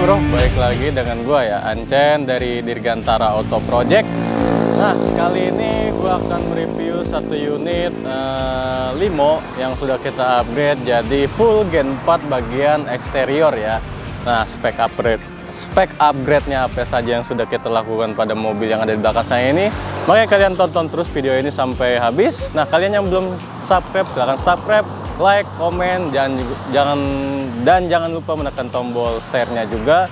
bro, balik lagi dengan gua ya, Ancen dari Dirgantara Auto Project. Nah, kali ini gua akan mereview satu unit limo yang sudah kita upgrade jadi full Gen 4 bagian eksterior ya. Nah, spek upgrade-nya apa saja yang sudah kita lakukan pada mobil yang ada di belakang saya ini. Makanya kalian tonton terus video ini sampai habis. Nah, kalian yang belum subscribe silahkan subscribe, like, komen, dan jangan lupa menekan tombol share-nya juga,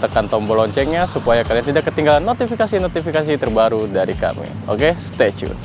tekan tombol loncengnya supaya kalian tidak ketinggalan notifikasi-notifikasi terbaru dari kami. Oke, stay tune.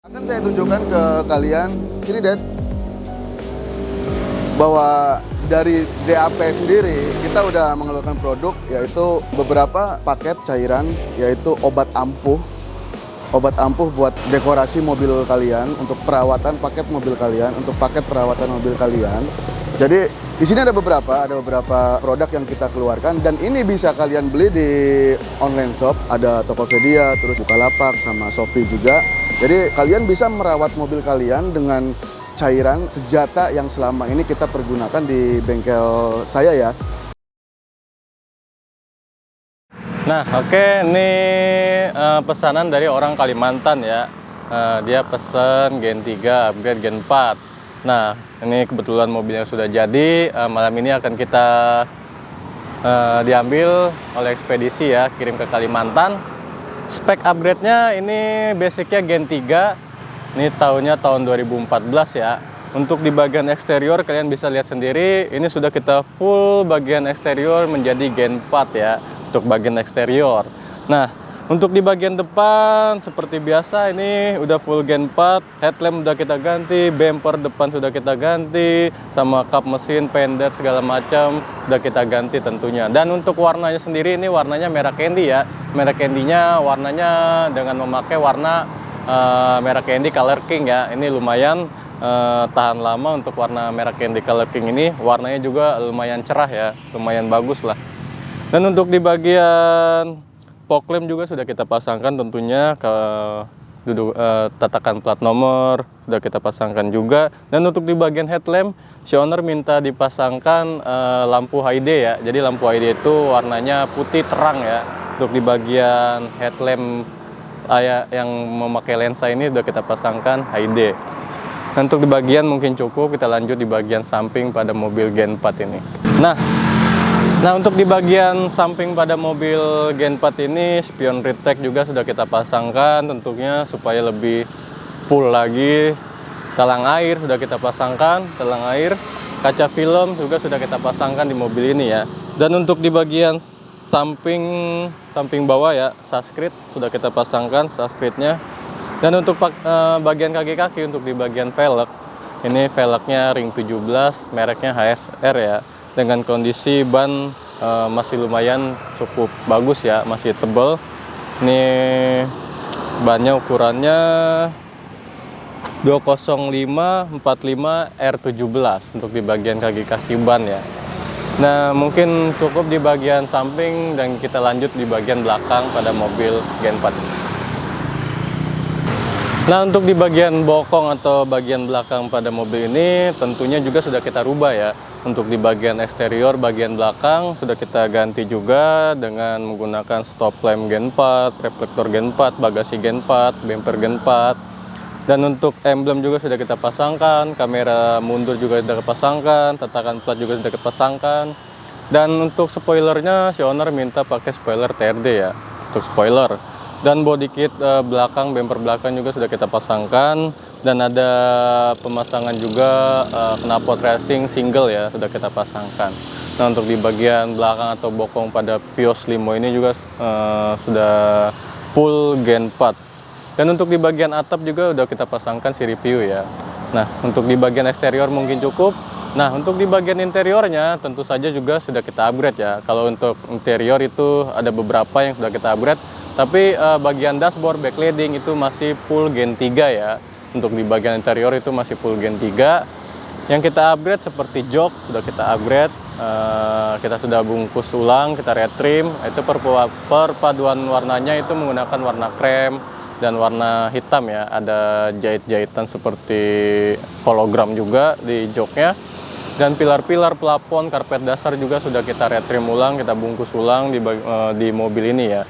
Akan saya tunjukkan ke kalian, sini Dad, bahwa dari DAP sendiri kita udah mengeluarkan produk yaitu beberapa paket cairan, yaitu obat ampuh buat dekorasi mobil kalian, untuk perawatan paket mobil kalian, untuk paket perawatan mobil kalian. Jadi di sini ada beberapa produk yang kita keluarkan, dan ini bisa kalian beli di online shop, ada Tokopedia, terus Bukalapak sama Shopee juga. Jadi kalian bisa merawat mobil kalian dengan cairan Sejata yang selama ini kita pergunakan di bengkel saya ya. Nah, oke, ini pesanan dari orang Kalimantan ya. Dia pesan Gen 3 upgrade Gen 4. Nah, ini kebetulan mobilnya sudah jadi. Malam ini akan kita diambil oleh ekspedisi ya, kirim ke Kalimantan. Spek upgrade-nya ini basicnya Gen 3. Ini tahun 2014 ya. Untuk di bagian eksterior kalian bisa lihat sendiri, ini sudah kita full bagian eksterior menjadi Gen 4 ya, untuk bagian eksterior. Nah, untuk di bagian depan seperti biasa ini udah full Gen 4, headlamp udah kita ganti, bumper depan sudah kita ganti, sama kap mesin, fender segala macam udah kita ganti tentunya. Dan untuk warnanya sendiri ini warnanya merah candy ya. Merah candy-nya warnanya dengan memakai warna merah candy Color King ya. Ini lumayan tahan lama untuk warna merah candy Color King ini. Warnanya juga lumayan cerah ya, lumayan bagus lah. Dan untuk di bagian fog lamp juga sudah kita pasangkan tentunya, ke tatakan plat nomor sudah kita pasangkan juga. Dan untuk di bagian headlamp, si owner minta dipasangkan lampu HD ya. Jadi lampu HD itu warnanya putih terang ya. Untuk di bagian headlamp yang memakai lensa ini sudah kita pasangkan HD. Dan untuk di bagian mungkin cukup, kita lanjut di bagian samping pada mobil Gen 4 ini. Nah, untuk di bagian samping pada mobil Gen 4 ini, spion retake juga sudah kita pasangkan tentunya supaya lebih full lagi. Talang air sudah kita pasangkan, talang air. Kaca film juga sudah kita pasangkan di mobil ini ya. Dan untuk di bagian samping bawah ya, suskrit sudah kita pasangkan suskritnya. Dan untuk bagian kaki-kaki, untuk di bagian velg, ini velgnya ring 17, mereknya HSR ya. Dengan kondisi ban masih lumayan cukup bagus ya, masih tebal. Ini bannya ukurannya 205/45 R17 untuk di bagian kaki-kaki ban ya. Nah, mungkin cukup di bagian samping, dan kita lanjut di bagian belakang pada mobil Gen 4 ini. Nah, untuk di bagian bokong atau bagian belakang pada mobil ini tentunya juga sudah kita rubah ya. Untuk di bagian eksterior, bagian belakang sudah kita ganti juga dengan menggunakan stop lamp Gen 4, reflektor Gen 4, bagasi Gen 4, bumper Gen 4. Dan untuk emblem juga sudah kita pasangkan, kamera mundur juga sudah kita pasangkan, tatakan plat juga sudah kita pasangkan. Dan untuk spoilernya, si owner minta pakai spoiler TRD ya, untuk spoiler. Dan body kit belakang, bumper belakang juga sudah kita pasangkan. Dan ada pemasangan juga knalpot racing single ya, sudah kita pasangkan. Nah, untuk di bagian belakang atau bokong pada Vios Limo ini juga sudah full Gen 4. Dan untuk di bagian atap juga udah kita pasangkan si review ya. Nah, untuk di bagian eksterior mungkin cukup. Nah, untuk di bagian interiornya tentu saja juga sudah kita upgrade ya. Kalau untuk interior itu ada beberapa yang sudah kita upgrade, tapi bagian dashboard, backlighting itu masih full Gen 3 ya. Untuk di bagian interior itu masih full Gen 3. Yang kita upgrade seperti jok sudah kita upgrade, kita sudah bungkus ulang, kita retrim. Itu perpaduan warnanya itu menggunakan warna krem dan warna hitam ya. Ada jahit-jahitan seperti hologram juga di joknya. Dan pilar-pilar, plafon, karpet dasar juga sudah kita retrim ulang, kita bungkus ulang di mobil ini ya.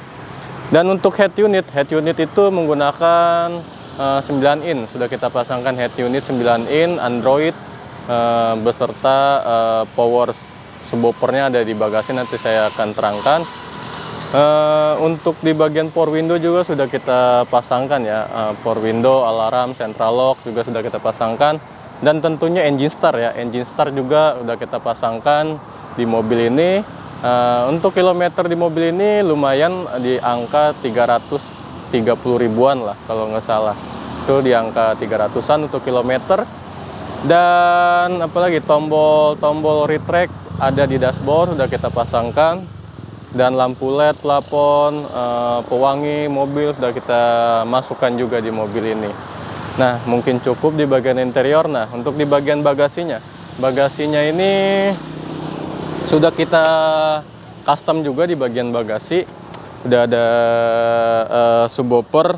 Dan untuk head unit itu menggunakan 9 in. Sudah kita pasangkan head unit 9 in Android beserta power subwoofernya ada di bagasi, nanti saya akan terangkan. Untuk di bagian power window juga sudah kita pasangkan ya. Power window, alarm, central lock juga sudah kita pasangkan. Dan tentunya engine start ya, engine start juga udah kita pasangkan di mobil ini. Untuk kilometer di mobil ini lumayan di angka 330 ribuan lah kalau nggak salah. Itu di angka 300-an untuk kilometer. Dan apalagi tombol retract ada di dashboard sudah kita pasangkan. Dan lampu LED, plafon, pewangi mobil sudah kita masukkan juga di mobil ini. Nah, mungkin cukup di bagian interior. Nah, untuk di bagian bagasinya ini sudah kita custom juga di bagian bagasi. Udah ada subwoofer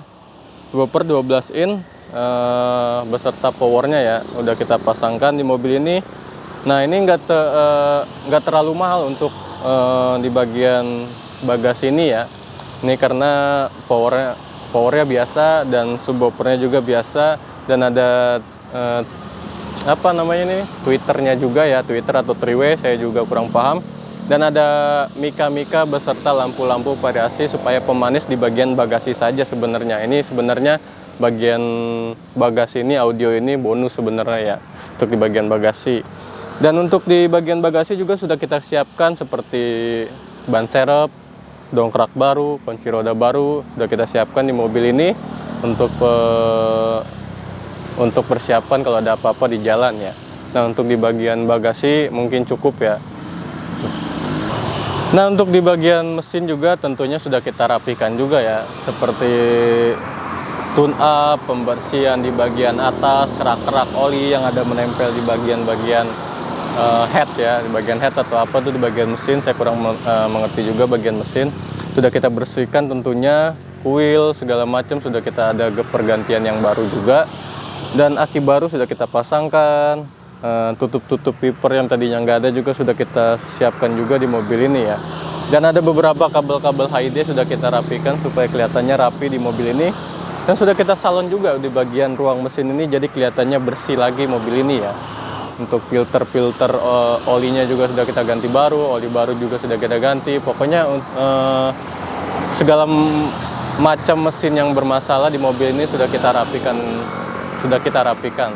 12 in beserta powernya ya. Udah kita pasangkan di mobil ini. Nah, ini nggak terlalu mahal untuk di bagian bagasi ini ya. Ini karena powernya biasa dan subwoofernya juga biasa, dan ada apa namanya ini, Twitternya juga ya, Twitter atau three-way, saya juga kurang paham. Dan ada mika-mika beserta lampu-lampu variasi supaya pemanis di bagian bagasi saja sebenarnya. Ini sebenarnya bagian bagasi ini, audio ini bonus sebenarnya ya untuk di bagian bagasi. Dan untuk di bagian bagasi juga sudah kita siapkan seperti ban serep, dongkrak baru, kunci roda baru sudah kita siapkan di mobil ini untuk persiapan kalau ada apa-apa di jalan ya. Nah, untuk di bagian bagasi mungkin cukup ya. Nah, untuk di bagian mesin juga tentunya sudah kita rapikan juga ya, seperti tune up, pembersihan di bagian atas, kerak-kerak oli yang ada menempel di bagian-bagian head ya, di bagian head atau apa tuh di bagian mesin, saya kurang mengerti juga bagian mesin. Sudah kita bersihkan tentunya, kuil segala macam sudah kita ada pergantian yang baru juga. Dan aki baru sudah kita pasangkan, tutup-tutup piper yang tadinya nggak ada juga sudah kita siapkan juga di mobil ini ya. Dan ada beberapa kabel-kabel HID sudah kita rapikan supaya kelihatannya rapi di mobil ini. Dan sudah kita salon juga di bagian ruang mesin ini, jadi kelihatannya bersih lagi mobil ini ya. Untuk filter olinya juga sudah kita ganti baru, oli baru juga sudah kita ganti. Pokoknya segala macam mesin yang bermasalah di mobil ini sudah kita rapikan.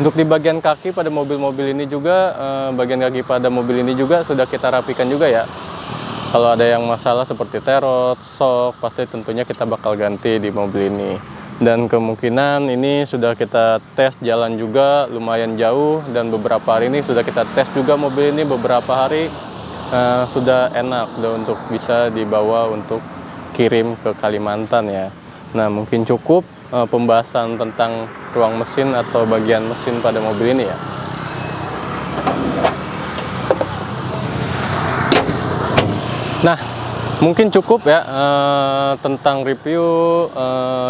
Untuk di bagian kaki pada mobil-mobil ini juga, bagian kaki pada mobil ini juga sudah kita rapikan juga ya. Kalau ada yang masalah seperti terot, shock, pasti tentunya kita bakal ganti di mobil ini. Dan kemungkinan ini sudah kita tes jalan juga lumayan jauh, dan beberapa hari ini sudah kita tes juga mobil ini beberapa hari, sudah enak untuk bisa dibawa untuk kirim ke Kalimantan ya. Nah, mungkin cukup pembahasan tentang ruang mesin atau bagian mesin pada mobil ini ya. Nah, mungkin cukup ya tentang review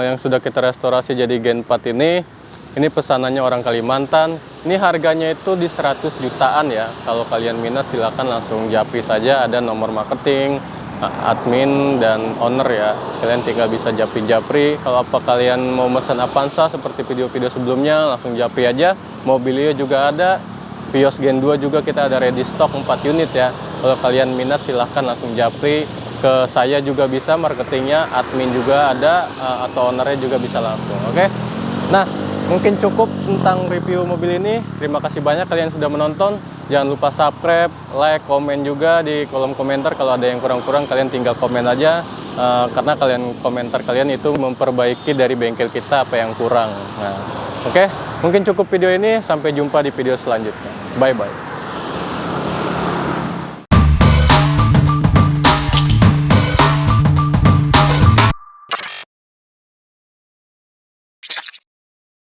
yang sudah kita restorasi jadi Gen 4 ini. Ini pesanannya orang Kalimantan. Ini harganya itu di 100 jutaan ya. Kalau kalian minat silakan langsung japri saja, ada nomor marketing, admin dan owner ya. Kalian tinggal bisa japri-japri. Kalau apa kalian mau pesan Avanza seperti video-video sebelumnya, langsung japri aja. Mobilio juga ada. Vios Gen 2 juga kita ada ready stock 4 unit ya. Kalau kalian minat silahkan langsung japri ke saya juga bisa, marketingnya, admin juga ada, atau ownernya juga bisa langsung. Oke. Nah, mungkin cukup tentang review mobil ini. Terima kasih banyak kalian sudah menonton. Jangan lupa subscribe, like, komen juga di kolom komentar. Kalau ada yang kurang-kurang kalian tinggal komen aja. karena komentar kalian itu memperbaiki dari bengkel kita apa yang kurang. Nah, oke, mungkin cukup video ini, sampai jumpa di video selanjutnya. Bye bye.